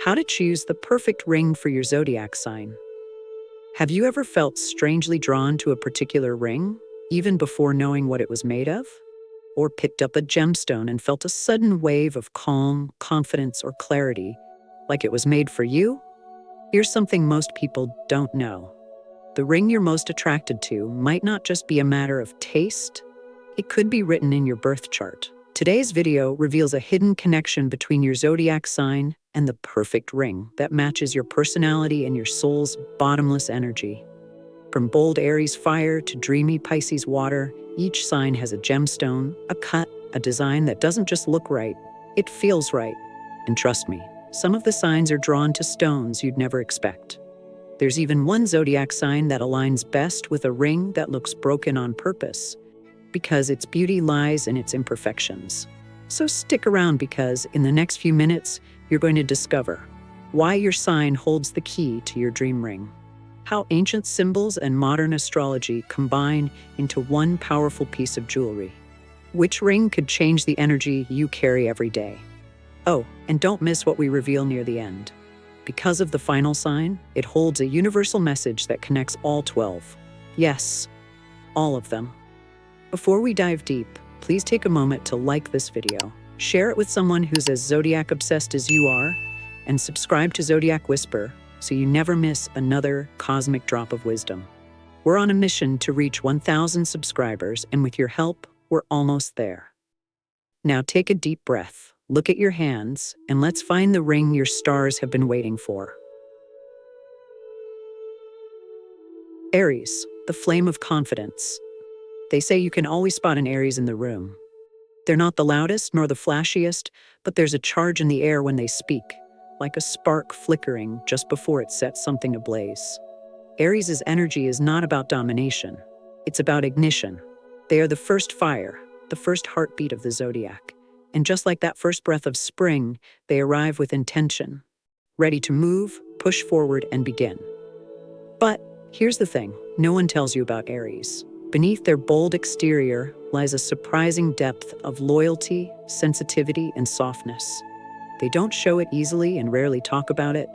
How to choose the perfect ring for your zodiac sign. Have you ever felt strangely drawn to a particular ring, even before knowing what it was made of? Or picked up a gemstone and felt a sudden wave of calm, confidence, or clarity, like it was made for you? Here's something most people don't know. The ring you're most attracted to might not just be a matter of taste, it could be written in your birth chart. Today's video reveals a hidden connection between your zodiac sign and the perfect ring that matches your personality and your soul's bottomless energy. From bold Aries fire to dreamy Pisces water, each sign has a gemstone, a cut, a design that doesn't just look right, it feels right. And trust me, some of the signs are drawn to stones you'd never expect. There's even one zodiac sign that aligns best with a ring that looks broken on purpose, because its beauty lies in its imperfections. So stick around because in the next few minutes, you're going to discover why your sign holds the key to your dream ring, how ancient symbols and modern astrology combine into one powerful piece of jewelry, which ring could change the energy you carry every day. Oh, and don't miss what we reveal near the end. Because of the final sign, it holds a universal message that connects all 12. Yes, all of them. Before we dive deep, please take a moment to like this video, share it with someone who's as zodiac obsessed as you are, and subscribe to Zodiac Whisper so you never miss another cosmic drop of wisdom. We're on a mission to reach 1,000 subscribers, and with your help, we're almost there. Now take a deep breath, look at your hands, and let's find the ring your stars have been waiting for. Aries, the flame of confidence. They say you can always spot an Aries in the room. They're not the loudest nor the flashiest, but there's a charge in the air when they speak, like a spark flickering just before it sets something ablaze. Aries' energy is not about domination. It's about ignition. They are the first fire, the first heartbeat of the zodiac. And just like that first breath of spring, they arrive with intention, ready to move, push forward, and begin. But here's the thing, no one tells you about Aries. Beneath their bold exterior lies a surprising depth of loyalty, sensitivity, and softness. They don't show it easily and rarely talk about it,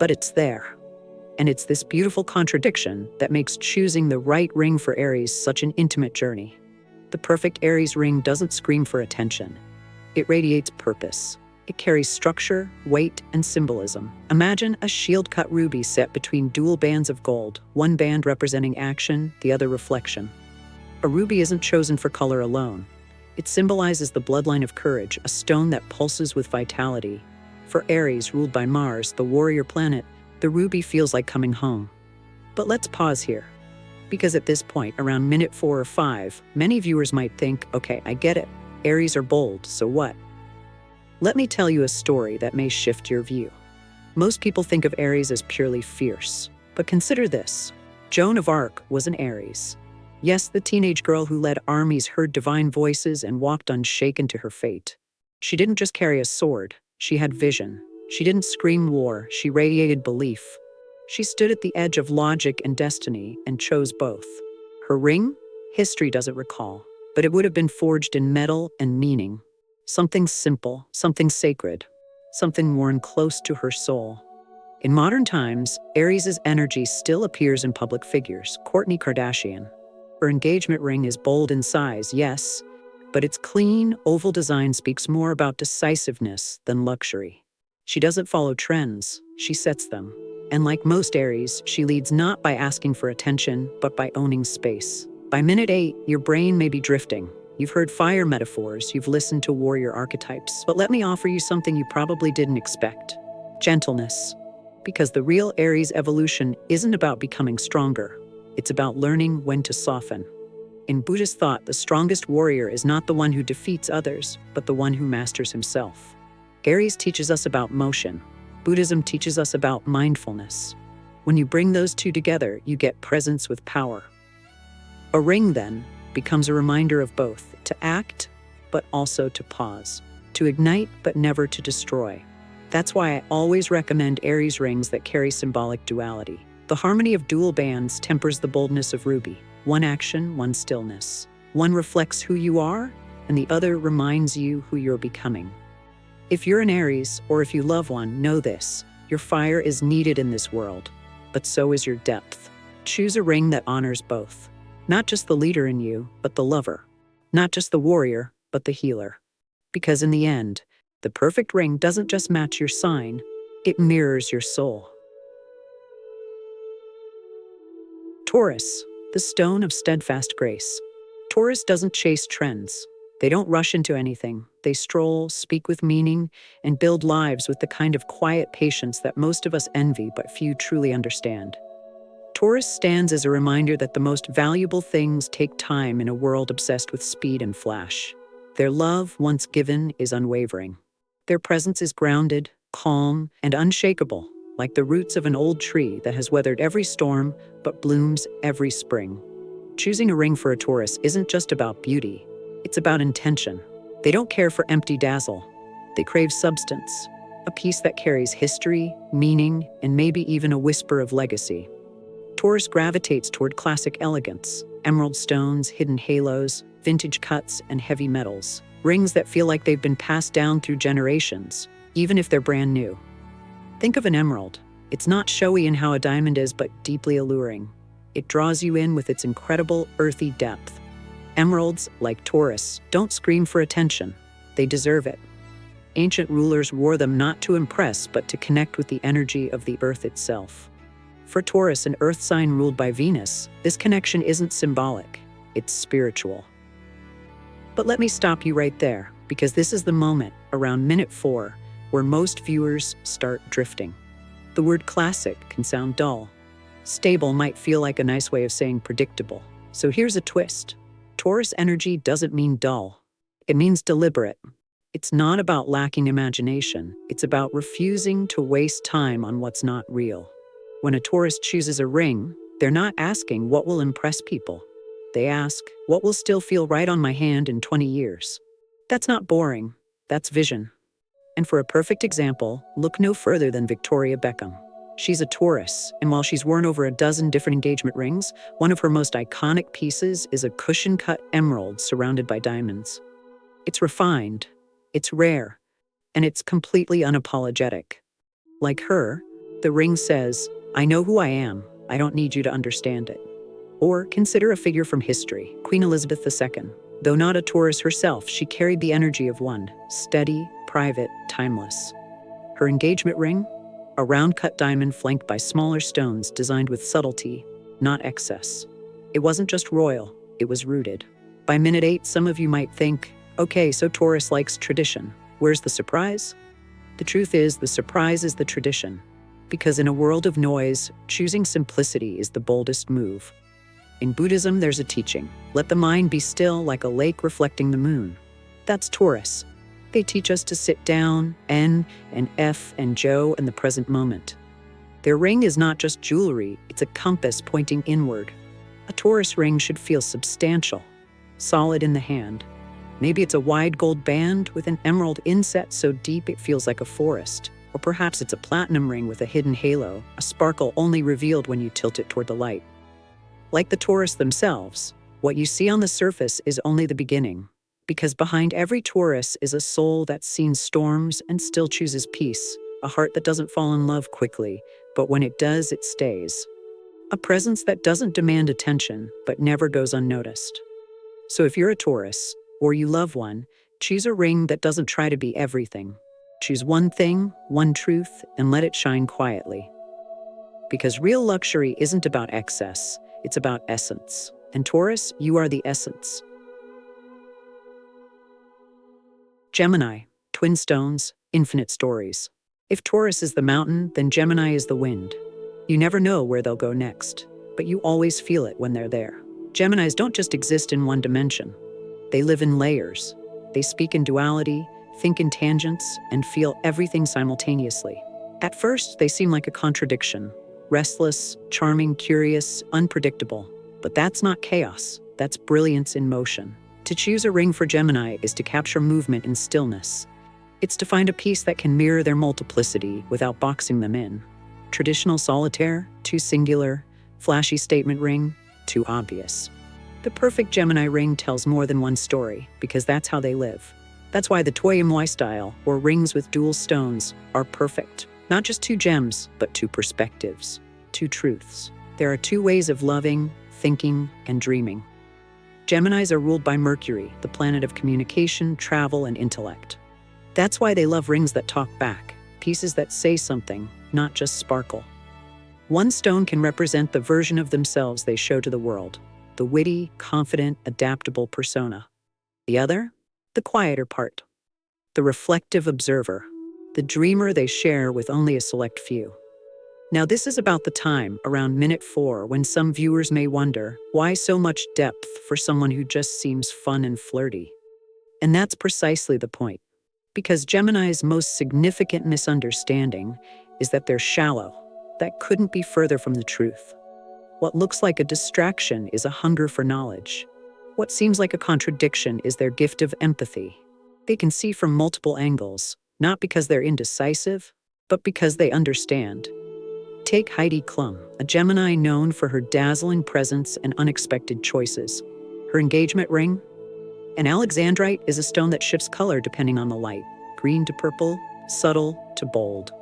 but it's there. And it's this beautiful contradiction that makes choosing the right ring for Aries such an intimate journey. The perfect Aries ring doesn't scream for attention. It radiates purpose. It carries structure, weight, and symbolism. Imagine a shield-cut ruby set between dual bands of gold, one band representing action, the other reflection. A ruby isn't chosen for color alone. It symbolizes the bloodline of courage, a stone that pulses with vitality. For Aries, ruled by Mars, the warrior planet, the ruby feels like coming home. But let's pause here, because at this point, around minute 4 or 5, many viewers might think, okay, I get it. Aries are bold, so what? Let me tell you a story that may shift your view. Most people think of Aries as purely fierce, but consider this. Joan of Arc was an Aries. Yes, the teenage girl who led armies, heard divine voices, and walked unshaken to her fate. She didn't just carry a sword, she had vision. She didn't scream war, she radiated belief. She stood at the edge of logic and destiny and chose both. Her ring? History doesn't recall, but it would have been forged in metal and meaning. Something simple, something sacred, something worn close to her soul. In modern times, Aries' energy still appears in public figures. Kourtney Kardashian. Her engagement ring is bold in size, yes, but its clean, oval design speaks more about decisiveness than luxury. She doesn't follow trends, she sets them. And like most Aries, she leads not by asking for attention, but by owning space. By minute 8, your brain may be drifting. You've heard fire metaphors, you've listened to warrior archetypes, but let me offer you something you probably didn't expect. Gentleness. Because the real Aries evolution isn't about becoming stronger. It's about learning when to soften. In Buddhist thought, the strongest warrior is not the one who defeats others, but the one who masters himself. Aries teaches us about motion. Buddhism teaches us about mindfulness. When you bring those two together, you get presence with power. A ring, then, becomes a reminder of both, to act, but also to pause, to ignite, but never to destroy. That's why I always recommend Aries rings that carry symbolic duality. The harmony of dual bands tempers the boldness of ruby. One action, one stillness. One reflects who you are, and the other reminds you who you're becoming. If you're an Aries, or if you love one, know this. Your fire is needed in this world, but so is your depth. Choose a ring that honors both. Not just the leader in you, but the lover. Not just the warrior, but the healer. Because in the end, the perfect ring doesn't just match your sign, it mirrors your soul. Taurus, the stone of steadfast grace. Taurus doesn't chase trends. They don't rush into anything. They stroll, speak with meaning, and build lives with the kind of quiet patience that most of us envy but few truly understand. Taurus stands as a reminder that the most valuable things take time in a world obsessed with speed and flash. Their love, once given, is unwavering. Their presence is grounded, calm, and unshakable, like the roots of an old tree that has weathered every storm but blooms every spring. Choosing a ring for a Taurus isn't just about beauty, it's about intention. They don't care for empty dazzle. They crave substance, a piece that carries history, meaning, and maybe even a whisper of legacy. Taurus gravitates toward classic elegance, emerald stones, hidden halos, vintage cuts, and heavy metals. Rings that feel like they've been passed down through generations, even if they're brand new. Think of an emerald. It's not showy in how a diamond is, but deeply alluring. It draws you in with its incredible, earthy depth. Emeralds, like Taurus, don't scream for attention. They deserve it. Ancient rulers wore them not to impress, but to connect with the energy of the earth itself. For Taurus, an earth sign ruled by Venus, this connection isn't symbolic, it's spiritual. But let me stop you right there, because this is the moment, around minute 4, where most viewers start drifting. The word classic can sound dull. Stable might feel like a nice way of saying predictable. So here's a twist. Taurus energy doesn't mean dull. It means deliberate. It's not about lacking imagination. It's about refusing to waste time on what's not real. When a Taurus chooses a ring, they're not asking what will impress people. They ask, what will still feel right on my hand in 20 years? That's not boring. That's vision. And for a perfect example, look no further than Victoria Beckham. She's a Taurus, and while she's worn over a dozen different engagement rings, one of her most iconic pieces is a cushion-cut emerald surrounded by diamonds. It's refined, it's rare, and it's completely unapologetic. Like her, the ring says, I know who I am, I don't need you to understand it. Or consider a figure from history, Queen Elizabeth II. Though not a Taurus herself, she carried the energy of one, steady, private, timeless. Her engagement ring? A round-cut diamond flanked by smaller stones designed with subtlety, not excess. It wasn't just royal, it was rooted. By minute 8, some of you might think, okay, so Taurus likes tradition. Where's the surprise? The truth is, the surprise is the tradition. Because in a world of noise, choosing simplicity is the boldest move. In Buddhism, there's a teaching, let the mind be still like a lake reflecting the moon. That's Taurus. They teach us to sit down, N and F and Joe in the present moment. Their ring is not just jewelry, it's a compass pointing inward. A Taurus ring should feel substantial, solid in the hand. Maybe it's a wide gold band with an emerald inset so deep it feels like a forest. Or perhaps it's a platinum ring with a hidden halo, a sparkle only revealed when you tilt it toward the light. Like the Taurus themselves, what you see on the surface is only the beginning. Because behind every Taurus is a soul that's seen storms and still chooses peace, a heart that doesn't fall in love quickly, but when it does, it stays. A presence that doesn't demand attention, but never goes unnoticed. So if you're a Taurus, or you love one, choose a ring that doesn't try to be everything. Choose one thing, one truth, and let it shine quietly. Because real luxury isn't about excess, it's about essence. And Taurus, you are the essence. Gemini, twin stones, infinite stories. If Taurus is the mountain, then Gemini is the wind. You never know where they'll go next, but you always feel it when they're there. Geminis don't just exist in one dimension. They live in layers. They speak in duality, think in tangents, and feel everything simultaneously. At first, they seem like a contradiction. Restless, charming, curious, unpredictable. But that's not chaos. That's brilliance in motion. To choose a ring for Gemini is to capture movement in stillness. It's to find a piece that can mirror their multiplicity without boxing them in. Traditional solitaire, too singular. Flashy statement ring, too obvious. The perfect Gemini ring tells more than one story, because that's how they live. That's why the Toy moi style, or rings with dual stones, are perfect. Not just two gems, but two perspectives, two truths. There are two ways of loving, thinking, and dreaming. Geminis are ruled by Mercury, the planet of communication, travel, and intellect. That's why they love rings that talk back, pieces that say something, not just sparkle. One stone can represent the version of themselves they show to the world, the witty, confident, adaptable persona. The other? The quieter part. The reflective observer, the dreamer they share with only a select few. Now this is about the time, around minute 4, when some viewers may wonder, why so much depth for someone who just seems fun and flirty? And that's precisely the point. Because Gemini's most significant misunderstanding is that they're shallow. That couldn't be further from the truth. What looks like a distraction is a hunger for knowledge. What seems like a contradiction is their gift of empathy. They can see from multiple angles, not because they're indecisive, but because they understand. Take Heidi Klum, a Gemini known for her dazzling presence and unexpected choices. Her engagement ring? An alexandrite is a stone that shifts color depending on the light, green to purple, subtle to bold.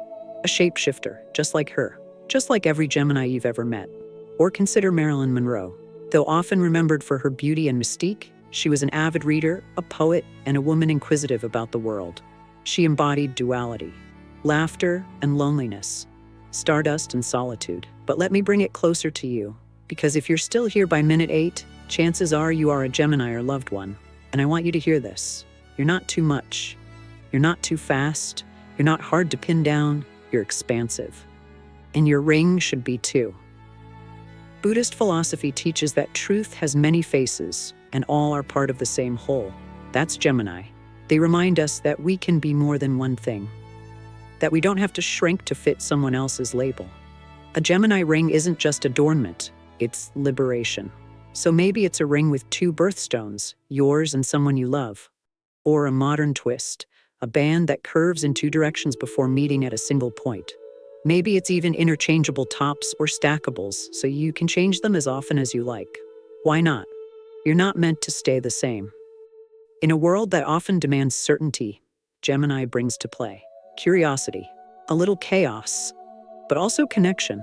A shapeshifter, just like her, just like every Gemini you've ever met. Or consider Marilyn Monroe. Though often remembered for her beauty and mystique, she was an avid reader, a poet, and a woman inquisitive about the world. She embodied duality, laughter and loneliness, stardust and solitude. But let me bring it closer to you, because if you're still here by minute 8, chances are you are a Gemini or loved one. And I want you to hear this. You're not too much. You're not too fast. You're not hard to pin down. You're expansive. And your ring should be too. Buddhist philosophy teaches that truth has many faces, and all are part of the same whole. That's Gemini. They remind us that we can be more than one thing, that we don't have to shrink to fit someone else's label. A Gemini ring isn't just adornment, it's liberation. So maybe it's a ring with 2 birthstones, yours and someone you love. Or a modern twist, a band that curves in 2 directions before meeting at a single point. Maybe it's even interchangeable tops or stackables, so you can change them as often as you like. Why not? You're not meant to stay the same. In a world that often demands certainty, Gemini brings to play curiosity, a little chaos, but also connection.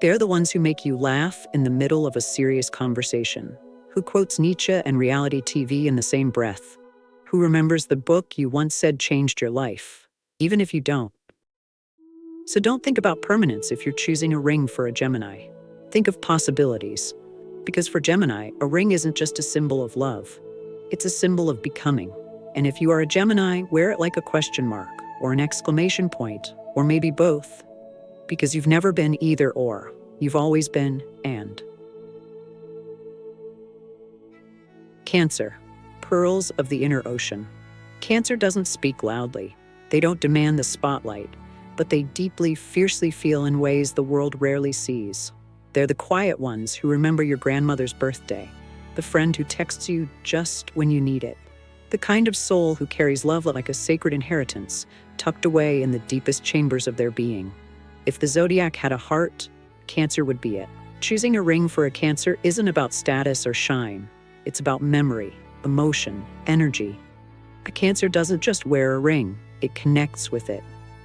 They're the ones who make you laugh in the middle of a serious conversation, who quotes Nietzsche and reality TV in the same breath, who remembers the book you once said changed your life, even if you don't. So don't think about permanence if you're choosing a ring for a Gemini. Think of possibilities. Because for Gemini, a ring isn't just a symbol of love. It's a symbol of becoming. And if you are a Gemini, wear it like a question mark, or an exclamation point, or maybe both. Because you've never been either or. You've always been and. Cancer. Pearls of the inner ocean. Cancer doesn't speak loudly. They don't demand the spotlight, but they deeply, fiercely feel in ways the world rarely sees. They're the quiet ones who remember your grandmother's birthday, the friend who texts you just when you need it, the kind of soul who carries love like a sacred inheritance, tucked away in the deepest chambers of their being. If the Zodiac had a heart, Cancer would be it. Choosing a ring for a Cancer isn't about status or shine. It's about memory, emotion, energy. A Cancer doesn't just wear a ring, it connects with it.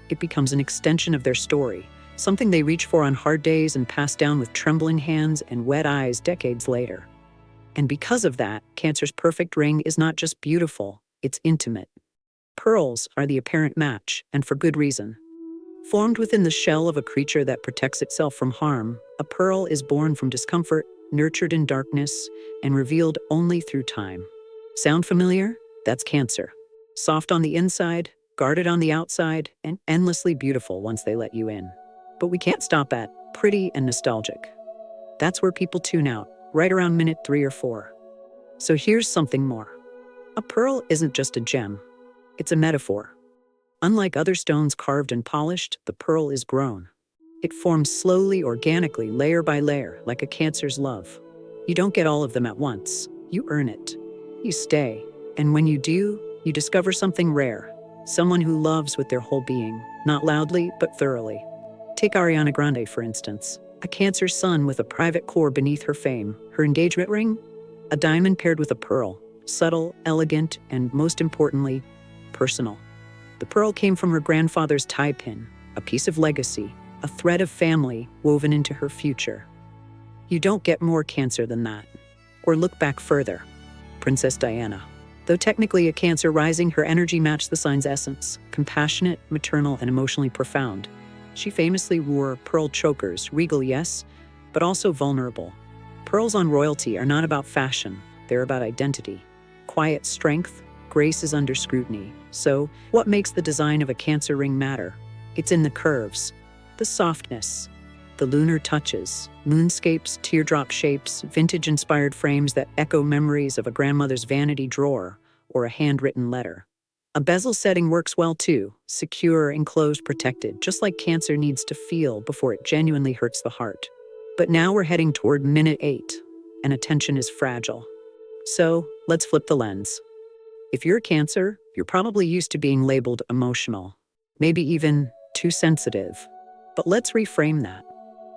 It becomes an extension of their story, something they reach for on hard days and pass down with trembling hands and wet eyes decades later. And because of that, Cancer's perfect ring is not just beautiful, it's intimate. Pearls are the apparent match, and for good reason. Formed within the shell of a creature that protects itself from harm, a pearl is born from discomfort, nurtured in darkness, and revealed only through time. Sound familiar? That's Cancer. Soft on the inside, guarded on the outside, and endlessly beautiful once they let you in. But we can't stop at pretty and nostalgic. That's where people tune out, right around minute 3 or 4. So here's something more. A pearl isn't just a gem. It's a metaphor. Unlike other stones carved and polished, the pearl is grown. It forms slowly, organically, layer by layer, like a Cancer's love. You don't get all of them at once. You earn it. You stay. And when you do, you discover something rare. Someone who loves with their whole being, not loudly, but thoroughly. Take Ariana Grande, for instance. A Cancer sun with a private core beneath her fame. Her engagement ring? A diamond paired with a pearl. Subtle, elegant, and most importantly, personal. The pearl came from her grandfather's tie pin, a piece of legacy, a thread of family woven into her future. You don't get more Cancer than that. Or look back further. Princess Diana. Though technically a Cancer rising, her energy matched the sign's essence, compassionate, maternal, and emotionally profound. She famously wore pearl chokers, regal, yes, but also vulnerable. Pearls on royalty are not about fashion, they're about identity. Quiet strength, grace is under scrutiny. So, what makes the design of a Cancer ring matter? It's in the curves, the softness, the lunar touches, moonscapes, teardrop shapes, vintage-inspired frames that echo memories of a grandmother's vanity drawer or a handwritten letter. A bezel setting works well too, secure, enclosed, protected, just like Cancer needs to feel before it genuinely hurts the heart. But now we're heading toward minute 8, and attention is fragile. So, let's flip the lens. If you're a Cancer, you're probably used to being labeled emotional, maybe even too sensitive. But let's reframe that.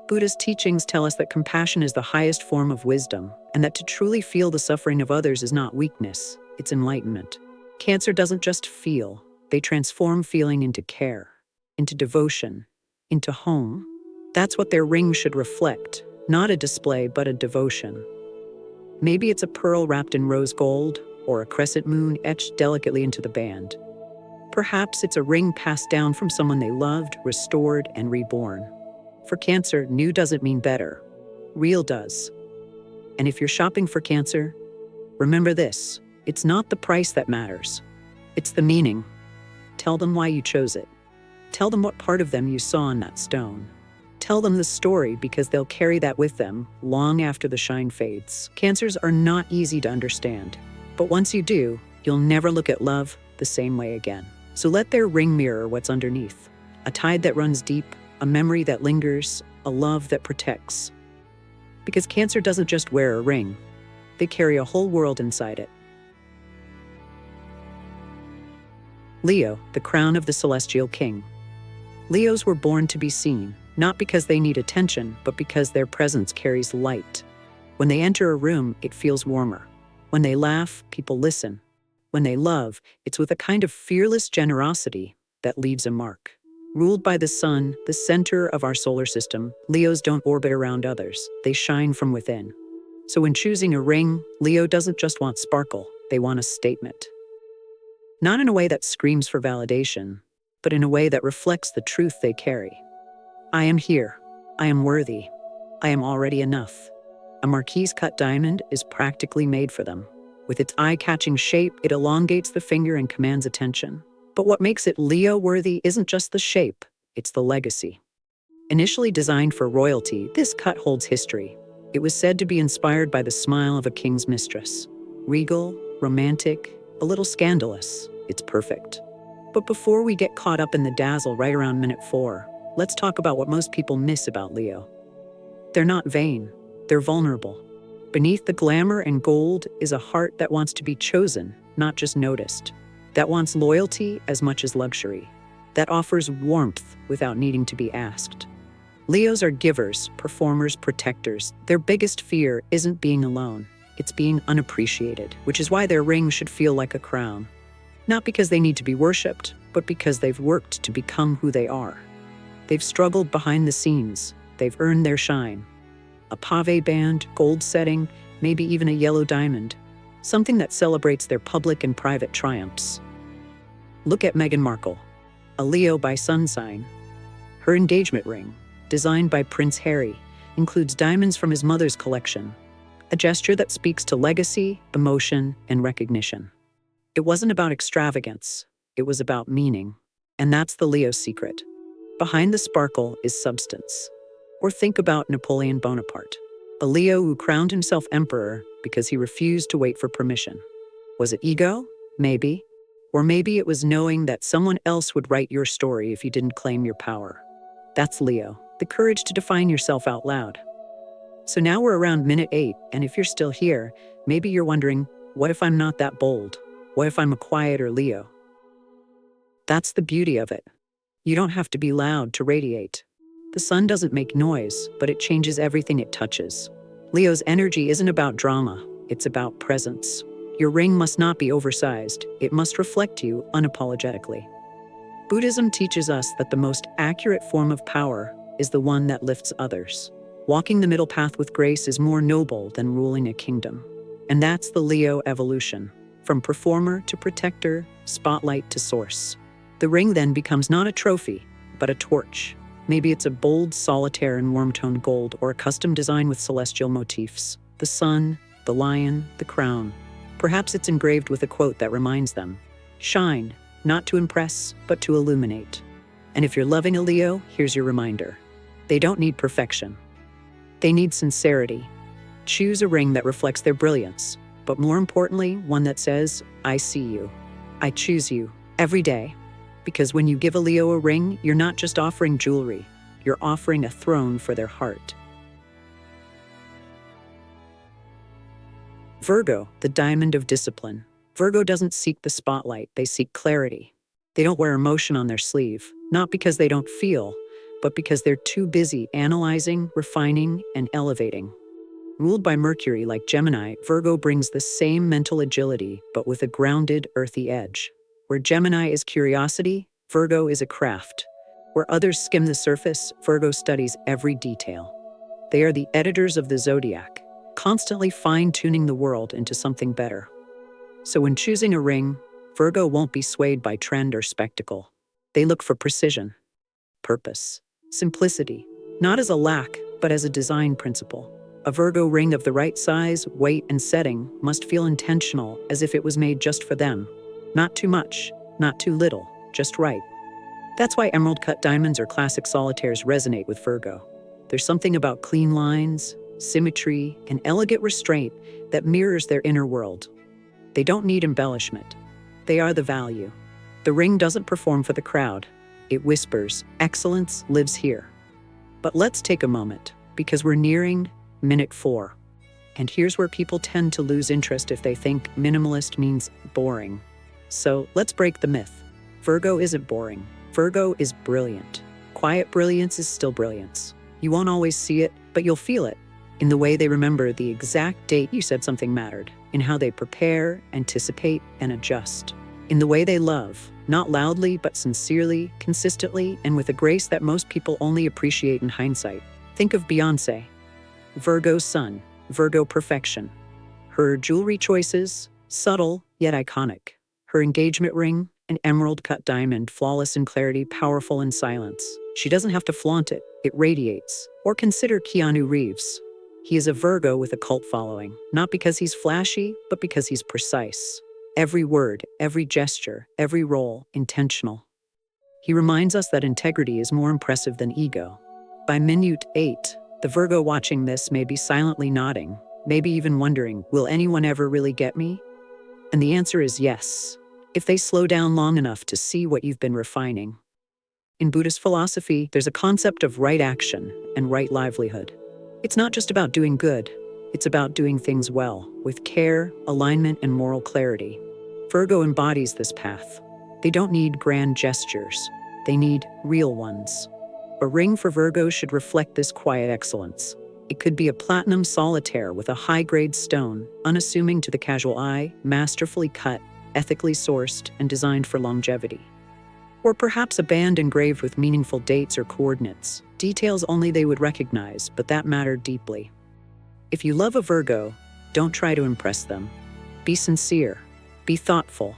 Buddhist teachings tell us that compassion is the highest form of wisdom, and that to truly feel the suffering of others is not weakness, it's enlightenment. Cancer doesn't just feel, they transform feeling into care, into devotion, into home. That's what their ring should reflect, not a display, but a devotion. Maybe it's a pearl wrapped in rose gold, or a crescent moon etched delicately into the band. Perhaps it's a ring passed down from someone they loved, restored, and reborn. For Cancer, new doesn't mean better. Real does. And if you're shopping for Cancer, remember this. It's not the price that matters. It's the meaning. Tell them why you chose it. Tell them what part of them you saw in that stone. Tell them the story, because they'll carry that with them long after the shine fades. Cancers are not easy to understand. But once you do, you'll never look at love the same way again. So let their ring mirror what's underneath. A tide that runs deep, a memory that lingers, a love that protects. Because Cancer doesn't just wear a ring, they carry a whole world inside it. Leo, the crown of the celestial king. Leos were born to be seen, not because they need attention, but because their presence carries light. When they enter a room, it feels warmer. When they laugh, people listen. When they love, it's with a kind of fearless generosity that leaves a mark. Ruled by the sun, the center of our solar system, Leos don't orbit around others. They shine from within. So when choosing a ring, Leo doesn't just want sparkle, they want a statement. Not in a way that screams for validation, but in a way that reflects the truth they carry. I am here. I am worthy. I am already enough. A marquise-cut diamond is practically made for them. With its eye-catching shape, it elongates the finger and commands attention. But what makes it Leo-worthy isn't just the shape, it's the legacy. Initially designed for royalty, this cut holds history. It was said to be inspired by the smile of a king's mistress. Regal, romantic, a little scandalous. It's perfect. But before we get caught up in the dazzle right around minute 4, let's talk about what most people miss about Leo. They're not vain, they're vulnerable. Beneath the glamour and gold is a heart that wants to be chosen, not just noticed. That wants loyalty as much as luxury. That offers warmth without needing to be asked. Leos are givers, performers, protectors. Their biggest fear isn't being alone. It's being unappreciated, which is why their ring should feel like a crown. Not because they need to be worshipped, but because they've worked to become who they are. They've struggled behind the scenes. They've earned their shine. A pave band, gold setting, maybe even a yellow diamond. Something that celebrates their public and private triumphs. Look at Meghan Markle, a Leo by sun sign. Her engagement ring, designed by Prince Harry, includes diamonds from his mother's collection, a gesture that speaks to legacy, emotion, and recognition. It wasn't about extravagance, it was about meaning. And that's the Leo secret. Behind the sparkle is substance. Or think about Napoleon Bonaparte, a Leo who crowned himself emperor because he refused to wait for permission. Was it ego? Maybe. Or maybe it was knowing that someone else would write your story if you didn't claim your power. That's Leo, the courage to define yourself out loud. So now we're around minute 8, and if you're still here, maybe you're wondering, what if I'm not that bold? What if I'm a quieter Leo? That's the beauty of it. You don't have to be loud to radiate. The sun doesn't make noise, but it changes everything it touches. Leo's energy isn't about drama, it's about presence. Your ring must not be oversized, it must reflect you unapologetically. Buddhism teaches us that the most accurate form of power is the one that lifts others. Walking the middle path with grace is more noble than ruling a kingdom. And that's the Leo evolution, from performer to protector, spotlight to source. The ring then becomes not a trophy, but a torch. Maybe it's a bold solitaire in warm-toned gold or a custom design with celestial motifs. The sun, the lion, the crown. Perhaps it's engraved with a quote that reminds them, "Shine, not to impress, but to illuminate." And if you're loving a Leo, here's your reminder. They don't need perfection. They need sincerity. Choose a ring that reflects their brilliance, but more importantly, one that says, "I see you. I choose you," every day. Because when you give a Leo a ring, you're not just offering jewelry, you're offering a throne for their heart. Virgo, the diamond of discipline. Virgo doesn't seek the spotlight, they seek clarity. They don't wear emotion on their sleeve, not because they don't feel, but because they're too busy analyzing, refining, and elevating. Ruled by Mercury like Gemini, Virgo brings the same mental agility, but with a grounded, earthy edge. Where Gemini is curiosity, Virgo is a craft. Where others skim the surface, Virgo studies every detail. They are the editors of the Zodiac, constantly fine-tuning the world into something better. So when choosing a ring, Virgo won't be swayed by trend or spectacle. They look for precision, purpose, simplicity, not as a lack, but as a design principle. A Virgo ring of the right size, weight, and setting must feel intentional, as if it was made just for them. Not too much, not too little, just right. That's why emerald-cut diamonds or classic solitaires resonate with Virgo. There's something about clean lines, symmetry, and elegant restraint that mirrors their inner world. They don't need embellishment. They are the value. The ring doesn't perform for the crowd. It whispers, "Excellence lives here." But let's take a moment, because we're nearing minute 4. And here's where people tend to lose interest if they think minimalist means boring. So let's break the myth. Virgo isn't boring. Virgo is brilliant. Quiet brilliance is still brilliance. You won't always see it, but you'll feel it. In the way they remember the exact date you said something mattered. In how they prepare, anticipate, and adjust. In the way they love, not loudly, but sincerely, consistently, and with a grace that most people only appreciate in hindsight. Think of Beyoncé. Virgo sun, Virgo perfection. Her jewelry choices, subtle yet iconic. Her engagement ring, an emerald-cut diamond, flawless in clarity, powerful in silence. She doesn't have to flaunt it, it radiates. Or consider Keanu Reeves. He is a Virgo with a cult following, not because he's flashy, but because he's precise. Every word, every gesture, every role, intentional. He reminds us that integrity is more impressive than ego. By minute 8, the Virgo watching this may be silently nodding, maybe even wondering, will anyone ever really get me? And the answer is yes, if they slow down long enough to see what you've been refining. In Buddhist philosophy, there's a concept of right action and right livelihood. It's not just about doing good, it's about doing things well, with care, alignment, and moral clarity. Virgo embodies this path. They don't need grand gestures, they need real ones. A ring for Virgo should reflect this quiet excellence. It could be a platinum solitaire with a high-grade stone, unassuming to the casual eye, masterfully cut, ethically sourced, and designed for longevity. Or perhaps a band engraved with meaningful dates or coordinates, details only they would recognize, but that mattered deeply. If you love a Virgo, don't try to impress them. Be sincere. Be thoughtful.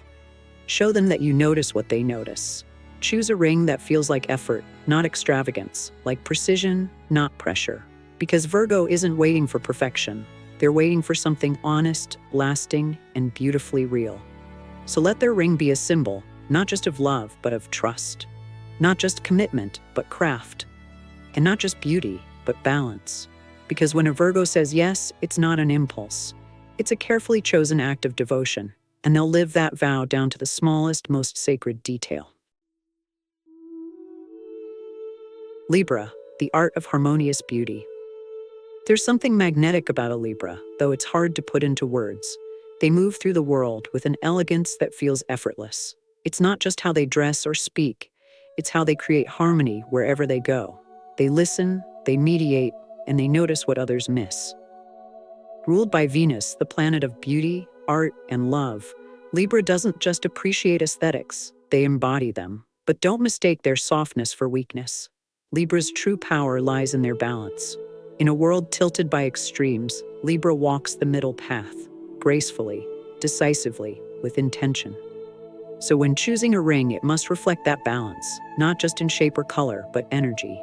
Show them that you notice what they notice. Choose a ring that feels like effort, not extravagance, like precision, not pressure. Because Virgo isn't waiting for perfection. They're waiting for something honest, lasting, and beautifully real. So let their ring be a symbol, not just of love, but of trust. Not just commitment, but craft. And not just beauty, but balance. Because when a Virgo says yes, it's not an impulse. It's a carefully chosen act of devotion, and they'll live that vow down to the smallest, most sacred detail. Libra, the art of harmonious beauty. There's something magnetic about a Libra, though it's hard to put into words. They move through the world with an elegance that feels effortless. It's not just how they dress or speak, it's how they create harmony wherever they go. They listen, they mediate, and they notice what others miss. Ruled by Venus, the planet of beauty, art, and love, Libra doesn't just appreciate aesthetics, they embody them. But don't mistake their softness for weakness. Libra's true power lies in their balance. In a world tilted by extremes, Libra walks the middle path, gracefully, decisively, with intention. So when choosing a ring, it must reflect that balance, not just in shape or color, but energy.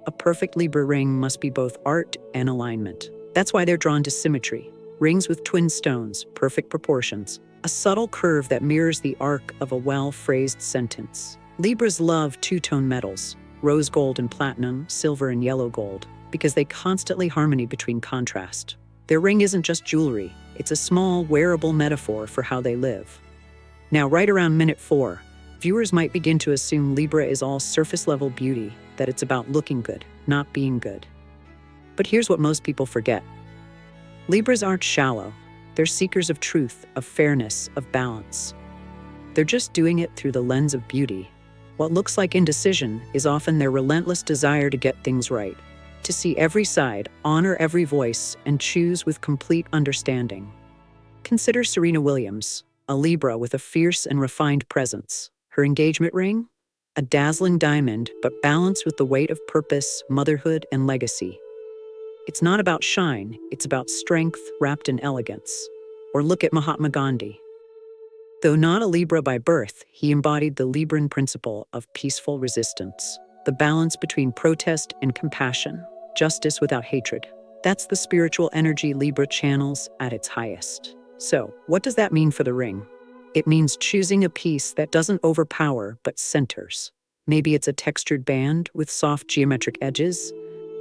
A perfect Libra ring must be both art and alignment. That's why they're drawn to symmetry. Rings with twin stones, perfect proportions, a subtle curve that mirrors the arc of a well-phrased sentence. Libras love two-tone metals, rose gold and platinum, silver and yellow gold, because they constantly harmony between contrast. Their ring isn't just jewelry, it's a small, wearable metaphor for how they live. Now, right around minute 4, viewers might begin to assume Libra is all surface-level beauty, that it's about looking good, not being good. But here's what most people forget. Libras aren't shallow. They're seekers of truth, of fairness, of balance. They're just doing it through the lens of beauty. What looks like indecision is often their relentless desire to get things right, to see every side, honor every voice, and choose with complete understanding. Consider Serena Williams, a Libra with a fierce and refined presence. Her engagement ring? A dazzling diamond, but balanced with the weight of purpose, motherhood, and legacy. It's not about shine, it's about strength wrapped in elegance. Or look at Mahatma Gandhi. Though not a Libra by birth, he embodied the Libran principle of peaceful resistance, the balance between protest and compassion, justice without hatred. That's the spiritual energy Libra channels at its highest. So, what does that mean for the ring? It means choosing a piece that doesn't overpower but centers. Maybe it's a textured band with soft geometric edges,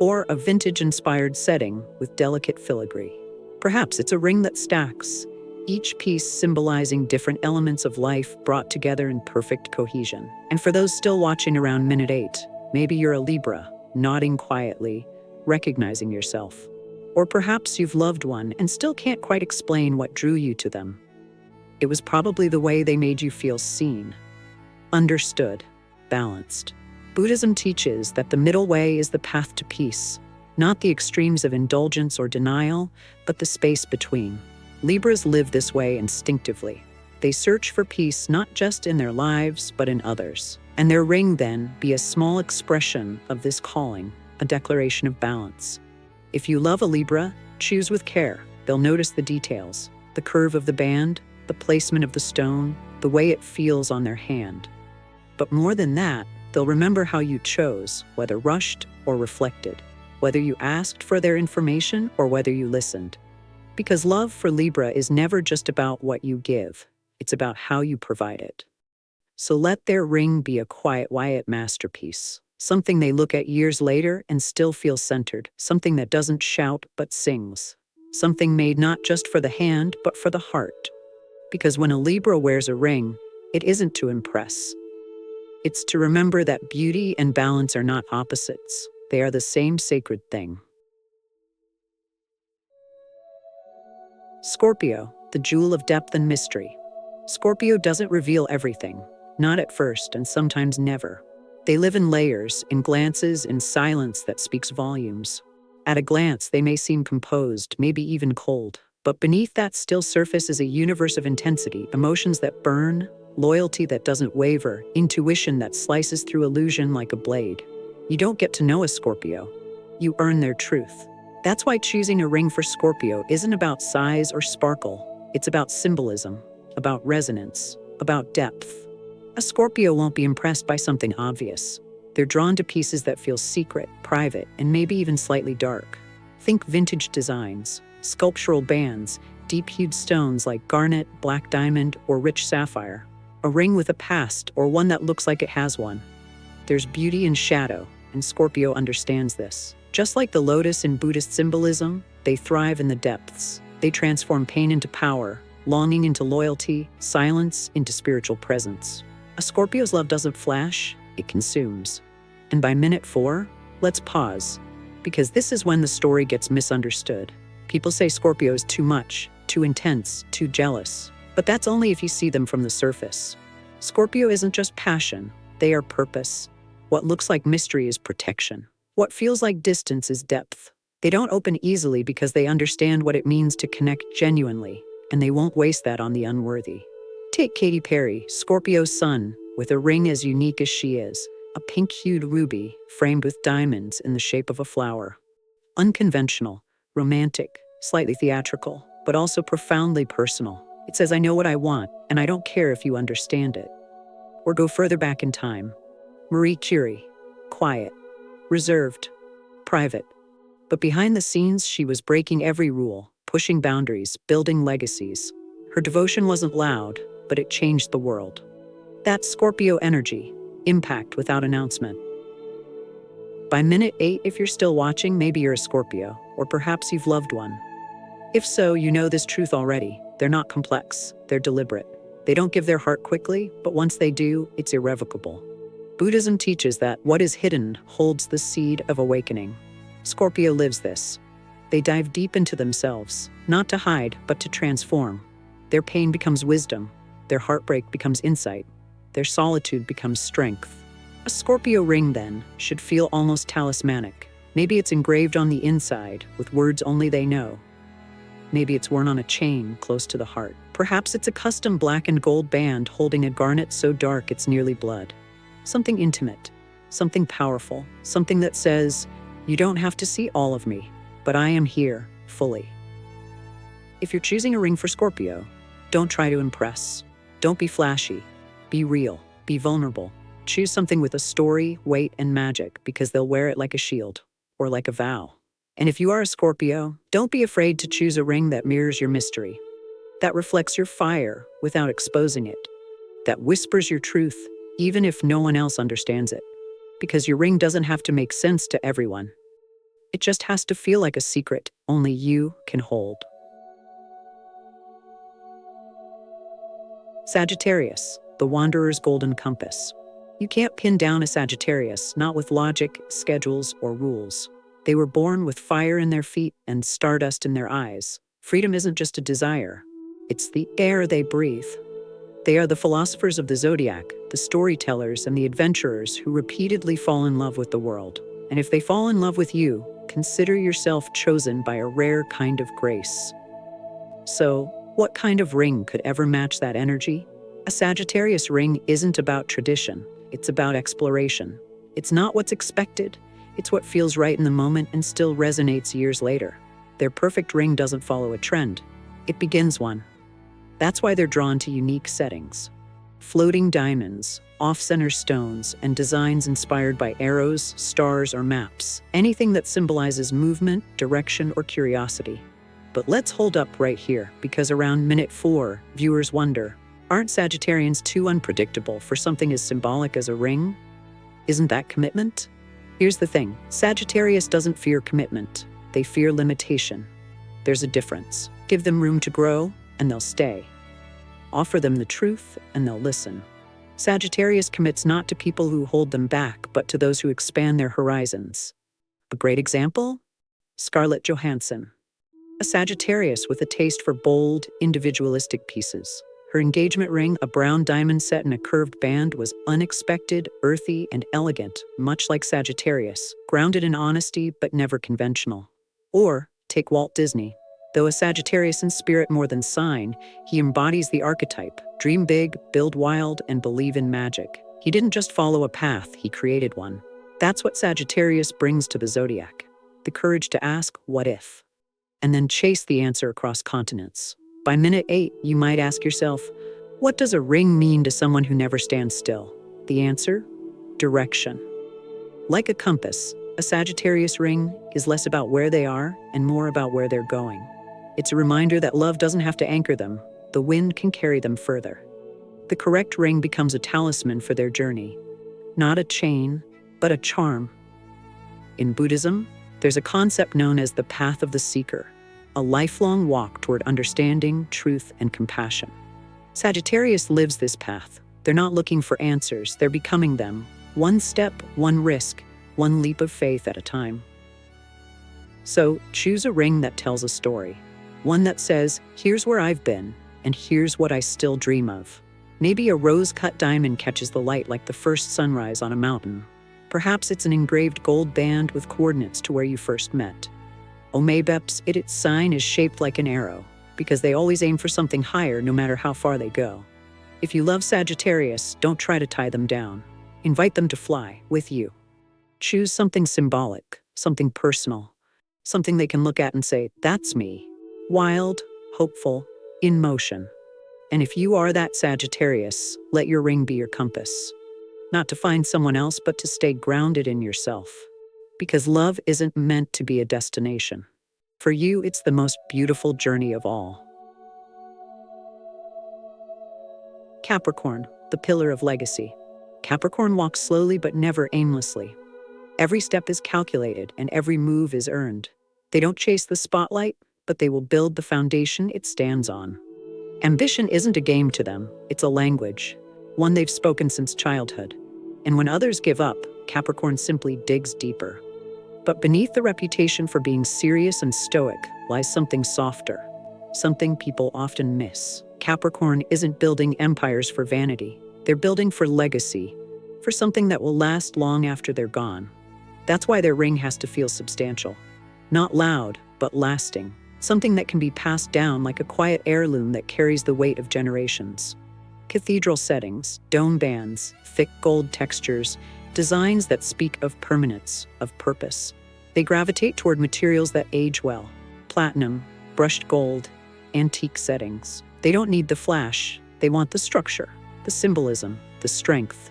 or a vintage-inspired setting with delicate filigree. Perhaps it's a ring that stacks, each piece symbolizing different elements of life brought together in perfect cohesion. And for those still watching around minute 8, maybe you're a Libra, nodding quietly, recognizing yourself. Or perhaps you've loved one and still can't quite explain what drew you to them. It was probably the way they made you feel seen, understood, balanced. Buddhism teaches that the middle way is the path to peace, not the extremes of indulgence or denial, but the space between. Libras live this way instinctively. They search for peace not just in their lives, but in others. And their ring, then, be a small expression of this calling, a declaration of balance. If you love a Libra, choose with care. They'll notice the details, the curve of the band, the placement of the stone, the way it feels on their hand. But more than that, they'll remember how you chose, whether rushed or reflected, whether you asked for their information or whether you listened. Because love for Libra is never just about what you give, it's about how you provide it. So let their ring be a quiet masterpiece, something they look at years later and still feel centered, something that doesn't shout but sings, something made not just for the hand but for the heart. Because when a Libra wears a ring, it isn't to impress. It's to remember that beauty and balance are not opposites. They are the same sacred thing. Scorpio, the jewel of depth and mystery. Scorpio doesn't reveal everything, not at first and sometimes never. They live in layers, in glances, in silence that speaks volumes. At a glance, they may seem composed, maybe even cold. But beneath that still surface is a universe of intensity, emotions that burn, loyalty that doesn't waver, intuition that slices through illusion like a blade. You don't get to know a Scorpio. You earn their truth. That's why choosing a ring for Scorpio isn't about size or sparkle. It's about symbolism, about resonance, about depth. A Scorpio won't be impressed by something obvious. They're drawn to pieces that feel secret, private, and maybe even slightly dark. Think vintage designs, sculptural bands, deep-hued stones like garnet, black diamond, or rich sapphire. A ring with a past, or one that looks like it has one. There's beauty in shadow, and Scorpio understands this. Just like the lotus in Buddhist symbolism, they thrive in the depths. They transform pain into power, longing into loyalty, silence into spiritual presence. A Scorpio's love doesn't flash, it consumes. And by minute 4, let's pause, because this is when the story gets misunderstood. People say Scorpio is too much, too intense, too jealous. But that's only if you see them from the surface. Scorpio isn't just passion, they are purpose. What looks like mystery is protection. What feels like distance is depth. They don't open easily because they understand what it means to connect genuinely, and they won't waste that on the unworthy. Take Katy Perry, Scorpio's sun, with a ring as unique as she is, a pink-hued ruby framed with diamonds in the shape of a flower. Unconventional, romantic, slightly theatrical, but also profoundly personal. It says, I know what I want, and I don't care if you understand it. Or go further back in time. Marie Curie, quiet, reserved, private. But behind the scenes, she was breaking every rule, pushing boundaries, building legacies. Her devotion wasn't loud, but it changed the world. That's Scorpio energy, impact without announcement. By minute 8, if you're still watching, maybe you're a Scorpio, or perhaps you've loved one. If so, you know this truth already. They're not complex, they're deliberate. They don't give their heart quickly, but once they do, it's irrevocable. Buddhism teaches that what is hidden holds the seed of awakening. Scorpio lives this. They dive deep into themselves, not to hide, but to transform. Their pain becomes wisdom. Their heartbreak becomes insight. Their solitude becomes strength. A Scorpio ring, then, should feel almost talismanic. Maybe it's engraved on the inside, with words only they know. Maybe it's worn on a chain close to the heart. Perhaps it's a custom black and gold band holding a garnet so dark it's nearly blood. Something intimate, something powerful, something that says, you don't have to see all of me, but I am here, fully. If you're choosing a ring for Scorpio, don't try to impress. Don't be flashy. Be real. Be vulnerable. Choose something with a story, weight, and magic, because they'll wear it like a shield, or like a vow. And if you are a Scorpio, don't be afraid to choose a ring that mirrors your mystery, that reflects your fire without exposing it, that whispers your truth, even if no one else understands it. Because your ring doesn't have to make sense to everyone. It just has to feel like a secret only you can hold. Sagittarius, the wanderer's golden compass. You can't pin down a Sagittarius, not with logic, schedules, or rules. They were born with fire in their feet and stardust in their eyes. Freedom isn't just a desire. It's the air they breathe. They are the philosophers of the Zodiac, the storytellers and the adventurers who repeatedly fall in love with the world. And if they fall in love with you, consider yourself chosen by a rare kind of grace. So, what kind of ring could ever match that energy? A Sagittarius ring isn't about tradition. It's about exploration. It's not what's expected. It's what feels right in the moment and still resonates years later. Their perfect ring doesn't follow a trend. It begins one. That's why they're drawn to unique settings. Floating diamonds, off-center stones, and designs inspired by arrows, stars, or maps. Anything that symbolizes movement, direction, or curiosity. But let's hold up right here, because around minute 4, viewers wonder, aren't Sagittarians too unpredictable for something as symbolic as a ring? Isn't that commitment? Here's the thing, Sagittarius doesn't fear commitment. They fear limitation. There's a difference. Give them room to grow, and they'll stay. Offer them the truth, and they'll listen. Sagittarius commits not to people who hold them back, but to those who expand their horizons. A great example? Scarlett Johansson. A Sagittarius with a taste for bold, individualistic pieces. Her engagement ring, a brown diamond set in a curved band, was unexpected, earthy, and elegant, much like Sagittarius, grounded in honesty but never conventional. Or, take Walt Disney. Though a Sagittarius in spirit more than sign, he embodies the archetype. Dream big, build wild, and believe in magic. He didn't just follow a path, he created one. That's what Sagittarius brings to the Zodiac. The courage to ask, what if? And then chase the answer across continents. By minute 8, you might ask yourself, what does a ring mean to someone who never stands still? The answer? Direction. Like a compass, a Sagittarius ring is less about where they are and more about where they're going. It's a reminder that love doesn't have to anchor them. The wind can carry them further. The correct ring becomes a talisman for their journey. Not a chain, but a charm. In Buddhism, there's a concept known as the path of the seeker, a lifelong walk toward understanding, truth, and compassion. Sagittarius lives this path. They're not looking for answers, they're becoming them. One step, one risk, one leap of faith at a time. So, choose a ring that tells a story. One that says, here's where I've been, and here's what I still dream of. Maybe a rose-cut diamond catches the light like the first sunrise on a mountain. Perhaps it's an engraved gold band with coordinates to where you first met. Omebeps, its sign is shaped like an arrow, because they always aim for something higher no matter how far they go. If you love Sagittarius, don't try to tie them down. Invite them to fly with you. Choose something symbolic, something personal, something they can look at and say, that's me. Wild, hopeful, in motion. And if you are that Sagittarius, let your ring be your compass. Not to find someone else, but to stay grounded in yourself. Because love isn't meant to be a destination. For you, it's the most beautiful journey of all. Capricorn, the pillar of legacy. Capricorn walks slowly but never aimlessly. Every step is calculated and every move is earned. They don't chase the spotlight, but they will build the foundation it stands on. Ambition isn't a game to them, it's a language, one they've spoken since childhood. And when others give up, Capricorn simply digs deeper. But beneath the reputation for being serious and stoic lies something softer, something people often miss. Capricorn isn't building empires for vanity. They're building for legacy, for something that will last long after they're gone. That's why their ring has to feel substantial. Not loud, but lasting. Something that can be passed down like a quiet heirloom that carries the weight of generations. Cathedral settings, dome bands, thick gold textures, designs that speak of permanence, of purpose. They gravitate toward materials that age well. Platinum, brushed gold, antique settings. They don't need the flash. They want the structure, the symbolism, the strength.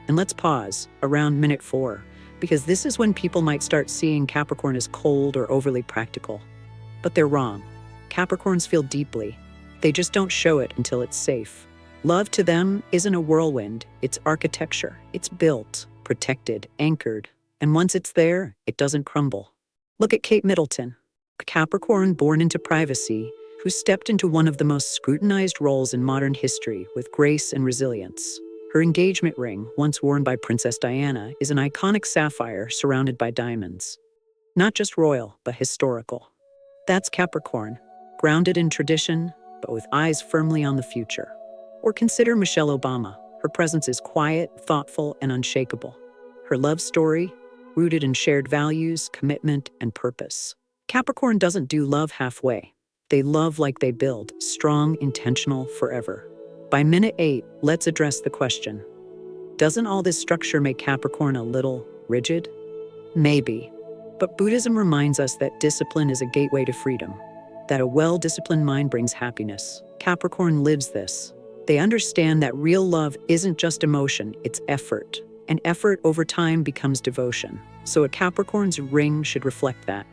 And let's pause around minute 4, because this is when people might start seeing Capricorn as cold or overly practical. But they're wrong. Capricorns feel deeply. They just don't show it until it's safe. Love to them isn't a whirlwind, it's architecture. It's built, protected, anchored. And once it's there, it doesn't crumble. Look at Kate Middleton, a Capricorn born into privacy, who stepped into one of the most scrutinized roles in modern history with grace and resilience. Her engagement ring, once worn by Princess Diana, is an iconic sapphire surrounded by diamonds. Not just royal, but historical. That's Capricorn, grounded in tradition, but with eyes firmly on the future. Or consider Michelle Obama. Her presence is quiet, thoughtful, and unshakable. Her love story, rooted in shared values, commitment, and purpose. Capricorn doesn't do love halfway. They love like they build, strong, intentional, forever. By minute 8, let's address the question. Doesn't all this structure make Capricorn a little rigid? Maybe. But Buddhism reminds us that discipline is a gateway to freedom, that a well-disciplined mind brings happiness. Capricorn lives this. They understand that real love isn't just emotion, it's effort. And effort over time becomes devotion. So a Capricorn's ring should reflect that.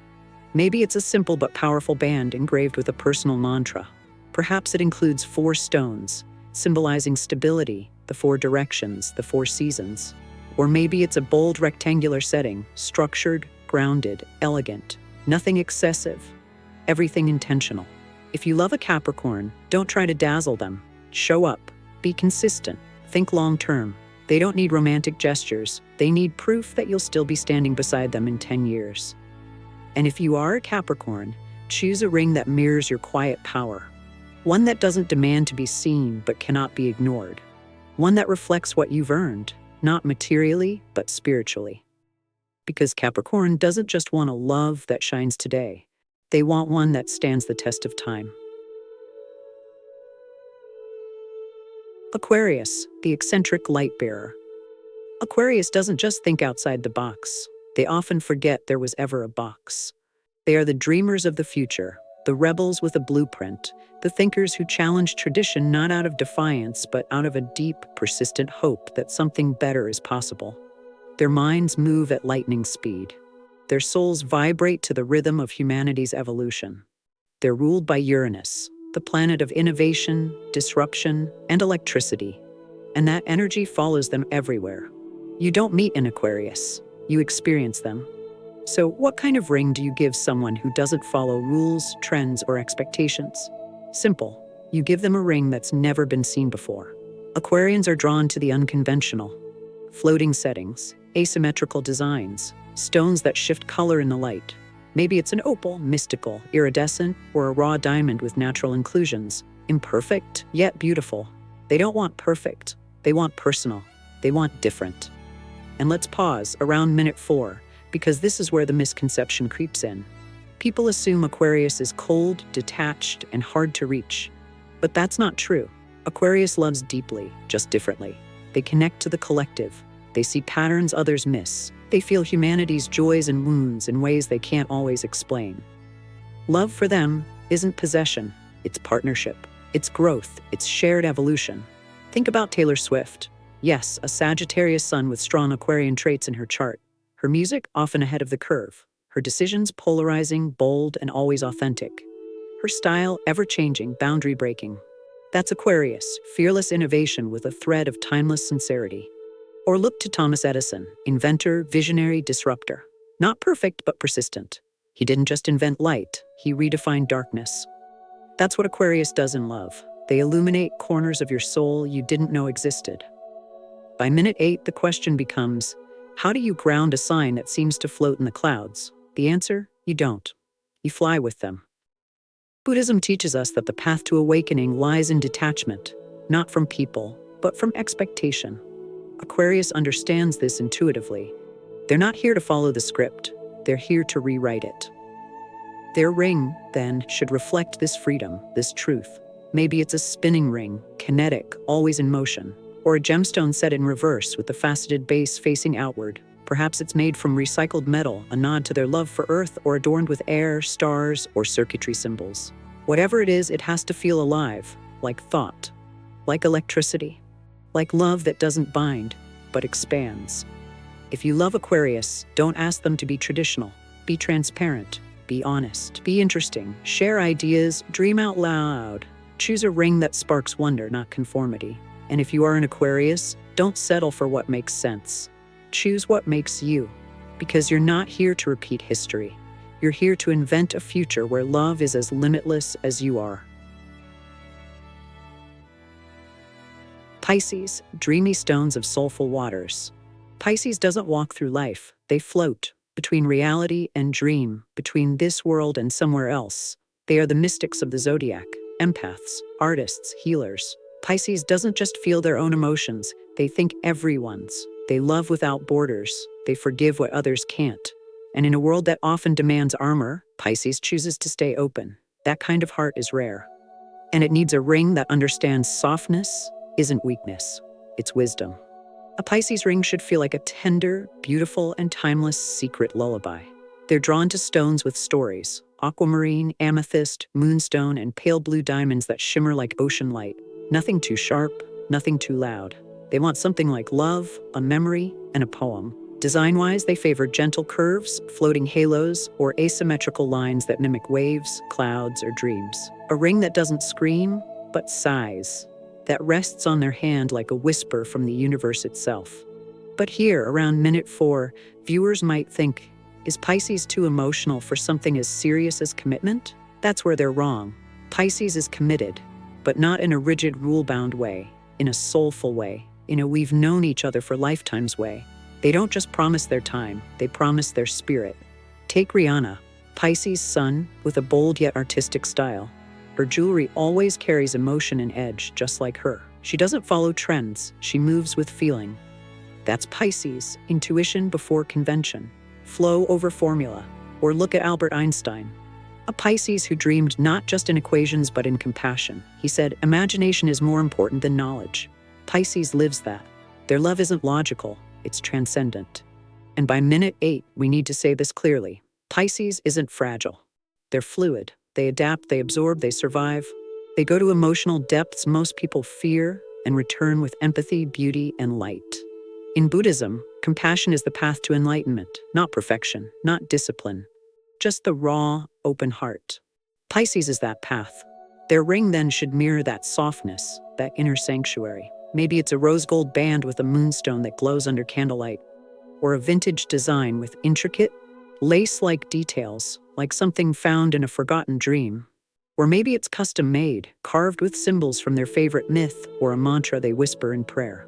Maybe it's a simple but powerful band engraved with a personal mantra. Perhaps it includes 4 stones, symbolizing stability, the 4 directions, the 4 seasons. Or maybe it's a bold rectangular setting, structured, grounded, elegant, nothing excessive, everything intentional. If you love a Capricorn, don't try to dazzle them. Show up, be consistent, think long-term. They don't need romantic gestures. They need proof that you'll still be standing beside them in 10 years. And if you are a Capricorn, choose a ring that mirrors your quiet power. One that doesn't demand to be seen but cannot be ignored. One that reflects what you've earned, not materially, but spiritually. Because Capricorn doesn't just want a love that shines today. They want one that stands the test of time. Aquarius, the eccentric light bearer. Aquarius doesn't just think outside the box. They often forget there was ever a box. They are the dreamers of the future, the rebels with a blueprint, the thinkers who challenge tradition not out of defiance, but out of a deep, persistent hope that something better is possible. Their minds move at lightning speed. Their souls vibrate to the rhythm of humanity's evolution. They're ruled by Uranus, the planet of innovation, disruption, and electricity. And that energy follows them everywhere. You don't meet an Aquarius, you experience them. So what kind of ring do you give someone who doesn't follow rules, trends, or expectations? Simple. You give them a ring that's never been seen before. Aquarians are drawn to the unconventional. Floating settings, asymmetrical designs, stones that shift color in the light. Maybe it's an opal, mystical, iridescent, or a raw diamond with natural inclusions. Imperfect, yet beautiful. They don't want perfect. They want personal. They want different. And let's pause around minute 4, because this is where the misconception creeps in. People assume Aquarius is cold, detached, and hard to reach. But that's not true. Aquarius loves deeply, just differently. They connect to the collective. They see patterns others miss. They feel humanity's joys and wounds in ways they can't always explain. Love for them isn't possession, it's partnership. It's growth, it's shared evolution. Think about Taylor Swift. Yes, a Sagittarius sun with strong Aquarian traits in her chart. Her music often ahead of the curve. Her decisions polarizing, bold, and always authentic. Her style ever-changing, boundary-breaking. That's Aquarius, fearless innovation with a thread of timeless sincerity. Or look to Thomas Edison, inventor, visionary, disruptor. Not perfect, but persistent. He didn't just invent light, he redefined darkness. That's what Aquarius does in love. They illuminate corners of your soul you didn't know existed. By minute 8, the question becomes, how do you ground a sign that seems to float in the clouds? The answer, you don't. You fly with them. Buddhism teaches us that the path to awakening lies in detachment, not from people, but from expectation. Aquarius understands this intuitively. They're not here to follow the script, they're here to rewrite it. Their ring, then, should reflect this freedom, this truth. Maybe it's a spinning ring, kinetic, always in motion, or a gemstone set in reverse with the faceted base facing outward. Perhaps it's made from recycled metal, a nod to their love for Earth, or adorned with air, stars, or circuitry symbols. Whatever it is, it has to feel alive, like thought, like electricity, like love that doesn't bind, but expands. If you love Aquarius, don't ask them to be traditional. Be transparent, be honest, be interesting, share ideas, dream out loud. Choose a ring that sparks wonder, not conformity. And if you are an Aquarius, don't settle for what makes sense. Choose what makes you, because you're not here to repeat history. You're here to invent a future where love is as limitless as you are. Pisces, dreamy stones of soulful waters. Pisces doesn't walk through life. They float between reality and dream, between this world and somewhere else. They are the mystics of the Zodiac, empaths, artists, healers. Pisces doesn't just feel their own emotions, they think everyone's. They love without borders. They forgive what others can't. And in a world that often demands armor, Pisces chooses to stay open. That kind of heart is rare. And it needs a ring that understands softness isn't weakness, it's wisdom. A Pisces ring should feel like a tender, beautiful, and timeless secret lullaby. They're drawn to stones with stories, aquamarine, amethyst, moonstone, and pale blue diamonds that shimmer like ocean light. Nothing too sharp, nothing too loud. They want something like love, a memory, and a poem. Design-wise, they favor gentle curves, floating halos, or asymmetrical lines that mimic waves, clouds, or dreams. A ring that doesn't scream, but sighs, that rests on their hand like a whisper from the universe itself. But here, around minute 4, viewers might think, is Pisces too emotional for something as serious as commitment? That's where they're wrong. Pisces is committed, but not in a rigid, rule-bound way, in a soulful way, in a we've known each other for lifetimes way. They don't just promise their time, they promise their spirit. Take Rihanna, Pisces sun with a bold yet artistic style. Her jewelry always carries emotion and edge, just like her. She doesn't follow trends, she moves with feeling. That's Pisces, intuition before convention, flow over formula. Or look at Albert Einstein, a Pisces who dreamed not just in equations but in compassion. He said, imagination is more important than knowledge. Pisces lives that. Their love isn't logical, it's transcendent. And by minute 8, we need to say this clearly. Pisces isn't fragile. They're fluid. They adapt, they absorb, they survive. They go to emotional depths most people fear and return with empathy, beauty, and light. In Buddhism, compassion is the path to enlightenment, not perfection, not discipline, just the raw, open heart. Pisces is that path. Their ring then should mirror that softness, that inner sanctuary. Maybe it's a rose gold band with a moonstone that glows under candlelight, or a vintage design with intricate, lace-like details, like something found in a forgotten dream. Or maybe it's custom-made, carved with symbols from their favorite myth or a mantra they whisper in prayer.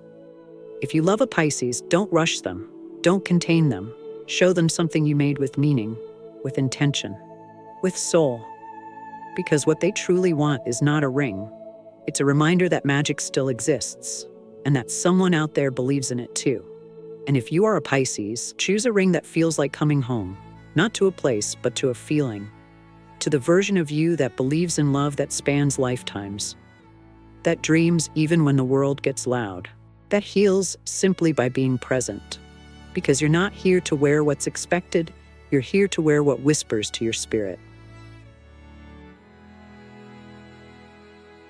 If you love a Pisces, don't rush them. Don't contain them. Show them something you made with meaning, with intention, with soul. Because what they truly want is not a ring. It's a reminder that magic still exists, and that someone out there believes in it too. And if you are a Pisces, choose a ring that feels like coming home, not to a place, but to a feeling, to the version of you that believes in love that spans lifetimes. that dreams even when the world gets loud, that heals simply by being present. Because you're not here to wear what's expected, you're here to wear what whispers to your spirit.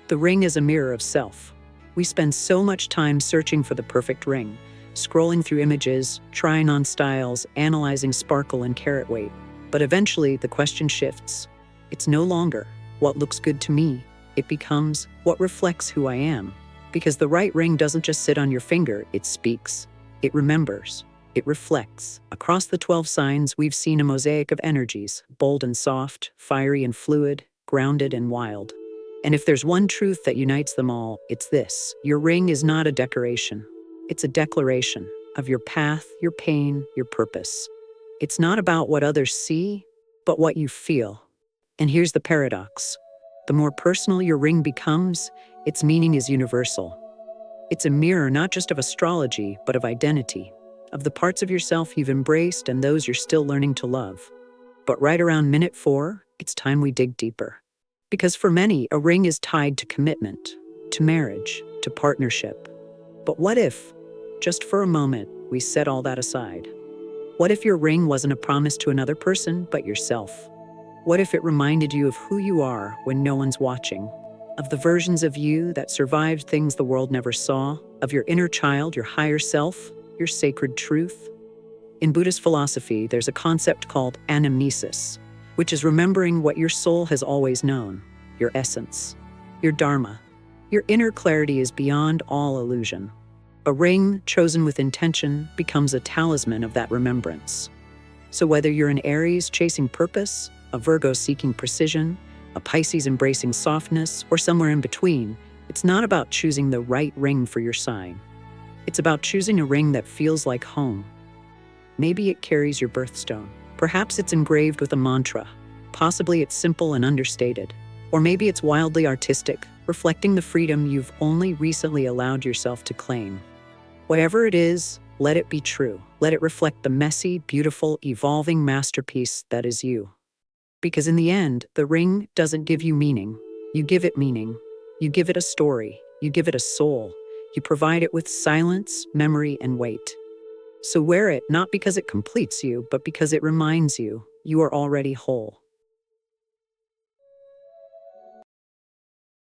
The ring is a mirror of self. We spend so much time searching for the perfect ring, scrolling through images, trying on styles, analyzing sparkle and carat weight. But eventually, the question shifts. It's no longer what looks good to me. It becomes what reflects who I am. Because the right ring doesn't just sit on your finger, it speaks. It remembers. It reflects. Across the 12 signs, we've seen a mosaic of energies, bold and soft, fiery and fluid, grounded and wild. And if there's one truth that unites them all, it's this: your ring is not a decoration. It's a declaration of your path, your pain, your purpose. It's not about what others see, but what you feel. And here's the paradox. The more personal your ring becomes, its meaning is universal. It's a mirror not just of astrology, but of identity, of the parts of yourself you've embraced and those you're still learning to love. But right around minute 4, it's time we dig deeper. Because for many, a ring is tied to commitment, to marriage, to partnership. But what if, just for a moment, we set all that aside? What if your ring wasn't a promise to another person, but yourself? What if it reminded you of who you are when no one's watching? Of the versions of you that survived things the world never saw? Of your inner child, your higher self, your sacred truth? In Buddhist philosophy, there's a concept called anamnesis, which is remembering what your soul has always known, your essence, your dharma. Your inner clarity is beyond all illusion. A ring chosen with intention becomes a talisman of that remembrance. So whether you're an Aries chasing purpose, a Virgo seeking precision, a Pisces embracing softness, or somewhere in between, it's not about choosing the right ring for your sign. It's about choosing a ring that feels like home. Maybe it carries your birthstone. Perhaps it's engraved with a mantra. Possibly it's simple and understated. Or maybe it's wildly artistic, reflecting the freedom you've only recently allowed yourself to claim. Whatever it is, let it be true. Let it reflect the messy, beautiful, evolving masterpiece that is you. Because in the end, the ring doesn't give you meaning. You give it meaning. You give it a story. You give it a soul. You provide it with silence, memory, and weight. So wear it not because it completes you, but because it reminds you you are already whole.